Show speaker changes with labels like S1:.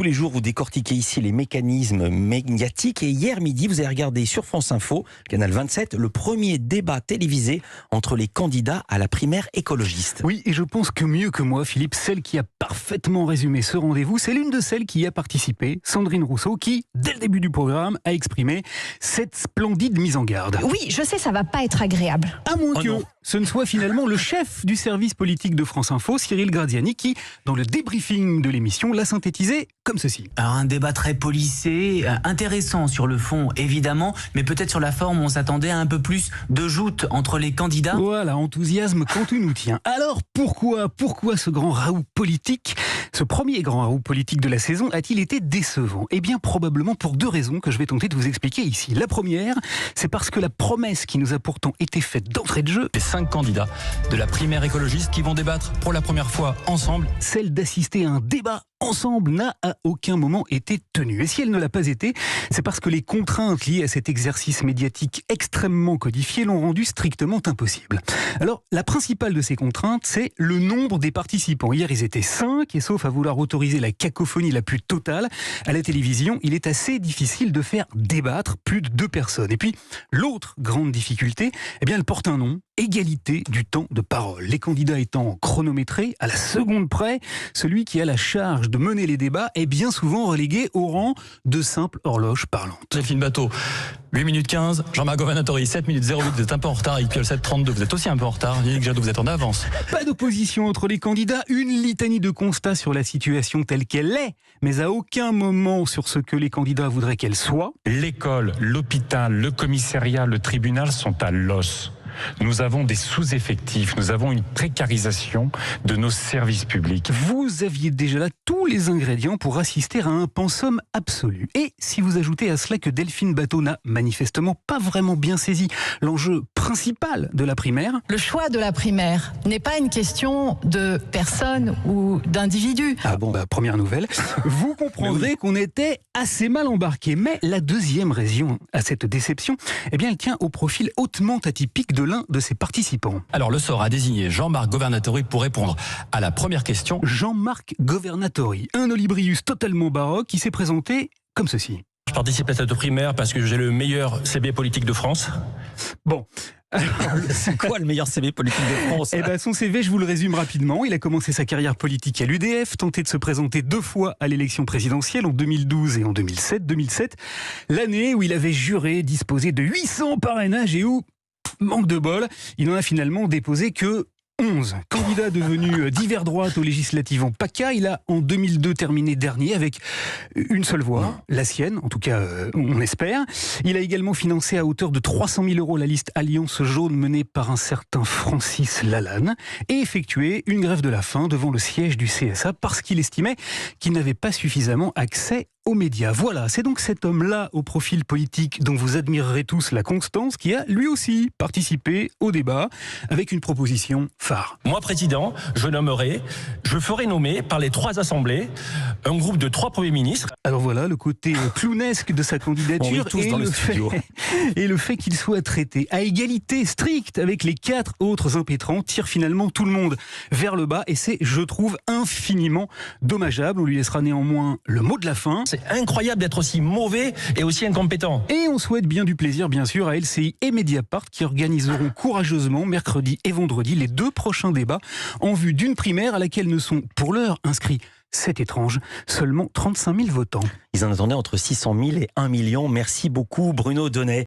S1: Tous les jours, vous décortiquez ici les mécanismes médiatiques. Et hier midi, vous avez regardé sur France Info, Canal 27, le premier débat télévisé entre les candidats à la primaire écologiste.
S2: Oui, et je pense que mieux que moi, Philippe, celle qui a parfaitement résumé ce rendez-vous, c'est l'une de celles qui y a participé, Sandrine Rousseau, qui, dès le début du programme, a exprimé cette splendide mise en garde.
S3: Oui, je sais, ça va pas être agréable.
S2: À moins que ce ne soit finalement le chef du service politique de France Info, Cyril Graziani, qui, dans le débriefing de l'émission, l'a synthétisé comme ceci.
S4: Alors un débat très policé, intéressant sur le fond évidemment, mais peut-être sur la forme on s'attendait à un peu plus de joute entre les candidats.
S2: Voilà, enthousiasme quand tout nous tient. Alors pourquoi ce grand raout politique, ce premier grand raout politique de la saison, a-t-il été décevant? Eh bien probablement pour deux raisons que je vais tenter de vous expliquer ici. La première, c'est parce que la promesse qui nous a pourtant été faite d'entrée de jeu,
S5: les 5 candidats de la primaire écologiste qui vont débattre pour la première fois ensemble,
S2: celle d'assister à un débat ensemble n'a à aucun moment été tenue. Et si elle ne l'a pas été, c'est parce que les contraintes liées à cet exercice médiatique extrêmement codifié l'ont rendu strictement impossible. Alors, la principale de ces contraintes, c'est le nombre des participants. Hier, ils étaient 5, et sauf à vouloir autoriser la cacophonie la plus totale, à la télévision, il est assez difficile de faire débattre plus de 2 personnes. Et puis, l'autre grande difficulté, eh bien, elle porte un nom: égalité du temps de parole. Les candidats étant chronométrés à la seconde près, celui qui a la charge de mener les débats est bien souvent relégué au rang de simple horloge parlante.
S5: Joséphine Bateau, 8 minutes 15, Jean-Marc Governatori, 7 minutes 08, vous êtes un peu en retard, Yves Piolle 7,32, vous êtes aussi un peu en retard, Yannick Jadot, vous êtes en avance.
S2: Pas d'opposition entre les candidats, une litanie de constats sur la situation telle qu'elle est, mais à aucun moment sur ce que les candidats voudraient qu'elle soit.
S6: L'école, l'hôpital, le commissariat, le tribunal sont à l'os. Nous avons des sous-effectifs, nous avons une précarisation de nos services publics.
S2: Vous aviez déjà là tous les ingrédients pour assister à un pensum absolu. Et si vous ajoutez à cela que Delphine Bateau n'a manifestement pas vraiment bien saisi l'enjeu principal de la primaire.
S3: Le choix de la primaire n'est pas une question de personne ou d'individu.
S2: Ah bon, première nouvelle. Vous comprendrez qu'on était assez mal embarqué. Mais la deuxième raison à cette déception, eh bien, elle tient au profil hautement atypique de l'un de ses participants.
S5: Alors le sort a désigné Jean-Marc Governatori pour répondre à la première question.
S2: Jean-Marc Governatori, un olibrius totalement baroque qui s'est présenté comme ceci.
S7: Je participe à cette primaire parce que j'ai le meilleur CB politique de France.
S2: Bon.
S1: C'est quoi le meilleur CV politique de France?
S2: Eh ben, son CV, je vous le résume rapidement. Il a commencé sa carrière politique à l'UDF, tenté de se présenter 2 fois à l'élection présidentielle, en 2012 et en 2007. 2007, l'année où il avait juré disposer de 800 parrainages et où, manque de bol, il n'en a finalement déposé que 11. Candidat devenu d'hiver droite aux législatives en PACA, il a en 2002 terminé dernier avec une seule voix, la sienne, en tout cas on espère. Il a également financé à hauteur de 300 000 € la liste Alliance Jaune menée par un certain Francis Lalanne et effectué une grève de la faim devant le siège du CSA parce qu'il estimait qu'il n'avait pas suffisamment accès aux médias. Voilà, c'est donc cet homme-là au profil politique dont vous admirerez tous la constance qui a lui aussi participé au débat avec une proposition phare.
S7: Moi, président, je ferai nommer par les 3 assemblées un groupe de 3 premiers ministres.
S2: Alors voilà, le côté clownesque de sa candidature et le fait qu'il soit traité à égalité stricte avec les 4 autres impétrants tire finalement tout le monde vers le bas et c'est, je trouve, infiniment dommageable. On lui laissera néanmoins le mot de la fin.
S7: C'est incroyable d'être aussi mauvais et aussi incompétent.
S2: Et on souhaite bien du plaisir, bien sûr, à LCI et Mediapart qui organiseront courageusement mercredi et vendredi les 2 prochains débats en vue d'une primaire à laquelle ne sont pour l'heure inscrits, c'est étrange, seulement 35 000 votants.
S1: Ils en attendaient entre 600 000 et 1 million. Merci beaucoup Bruno Donnet.